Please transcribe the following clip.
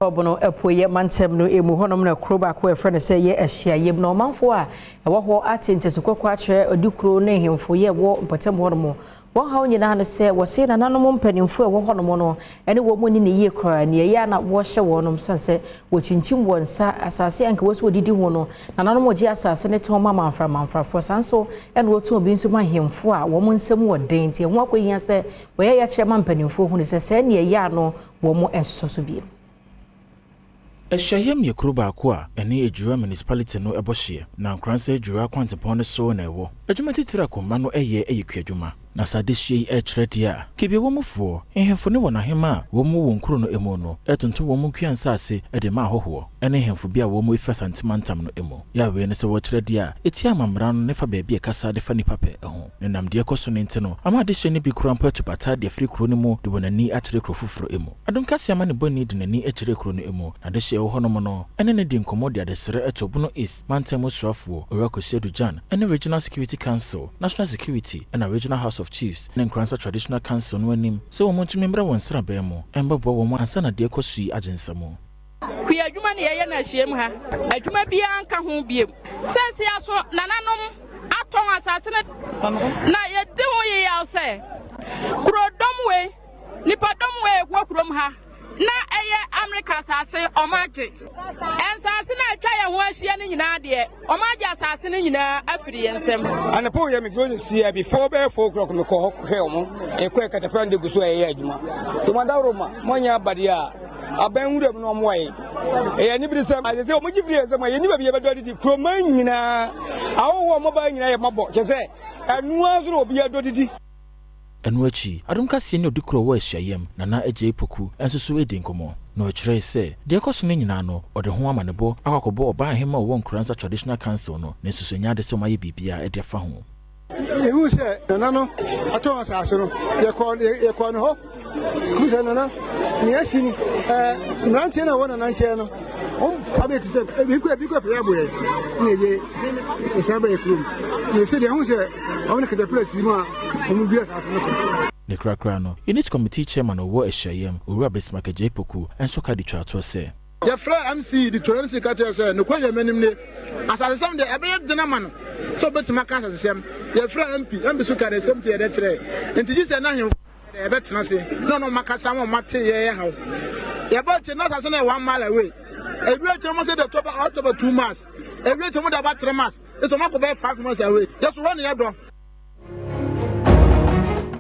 Obono epoye mantem no emu honom na kro ba ko e frɛ ne sɛ ye Ahyiahyem no manfo a ɛwɔ hɔ atente so kwakwa akyerɛ odukuro ne hemfo ye wɔ mpatam honom wɔn ha nyina no sɛ wɔse na nanom mpanimfo ɛwɔ honom no ɛne wɔ mu ni ne yie kora ne yɛ na wɔhyɛ wɔnom sanse wɔkyinkyim wɔn sa asase anka wɔso didi ho no na nanom wɔgye asase ne tɔn manfrafo sanso ɛne wɔto obi nso ma hemfo a wɔn nsɛm wɔ den tie ho akɔhia sɛ wɔyɛ yɛ kyerɛ mpanimfo hu ne sɛ ne yɛ no wɔn ɛsoso so bi Ahyiahyem ye kuro baako a ene ejura municipality no ebohye na nkranse ejura kwantepon ne so na ewo adwuma titira koma no eye kwadwuma na sade hye kyerɛ dia kebe wo mufo ehemfo ne wona hema wo mu wo nkuro no emu no etonto wo mu kwiansa ase ede ma ahoho ene hemfo bia wo mu ifa santimantam no emu ya we ne se wo kyerɛ dia eti amamra no ne fa baabi kasa de fa nipa pɛ ho ne nam de ekoso ne ntino ama de hye ne bi kuro ampa to bata de afri kuro ne mu de wonani akyerɛ kuro foforo emu Adom Kasee ama ne boni de nani akyerɛ kuro no emu na de hye wo hono no ene ne di nkomo de adesere etobuno is mantam osrafo Orakosi Adujan ene Regional Security Council National Security and Regional House of Chiefs and Nkransa Traditional Council no anim se wo montu membra won sra ba mu embabo wo mo ansa na de ekosui agensamo kwi adwuma ne ye na Ahyiahyem ha adwuma bia anka ho biem sense aso nananom aton asase na ye de ho ye yaw se kurodom we nipadom we wo kurom ha na eye America asase omaje ensase na atwa ye ho ahia ne nyina de omaje asase ne nyina afiri yensem anapo ye me fro si before be 4 o'clock me ko hwe omo e ko ekatapran de guso eye adwuma to mandawroma monya abade a aban wuram no omo waye e ni bi se ase omo gifiri ensem ye ni ba bi e bedo didi kroman nyina awo mo ba nyina ye mabo che se anu azuro obi adodidi Enwachi Adom Kasee ne odukuro wa Ahyiahyem na eje poku ensoso edi nkomo no kyerɛ sɛ de ekoso ne nyina no ɔde ho amanebo akwakobo oba ahema wo Nkransa Traditional Council no ne nsoso nya de sɛ maye bibia ede fa ho ehu sɛ nana no ato asase no ye kɔ no ho ku sɛ nana ne asi ni mrantie na wona nanche no abeti sɛ bi ko pɛ aboye ne ye esaba ye krum ne sɛ de hu sɛ ɔne kete place ma omu bia ka no ne krakra no unit committee chairman owo Ahyiahyem Owura Besmaka Jepoku enso ka di twa to sɛ ye fra MC di toransi ka te sɛ no kwanya manim ne asase sam de ebe dena ma no so betima ka asase sam ye fra MP so ka de sam te ye de kyerɛ enti gi sɛ na hemfo de ebe tena se no makasa mo mate ye hawo ye ba te na asase na 1 mile away edu eche mo se de October 2 months edu eche mo da ba 3 months eso mo ko be 5 months away yes one ye do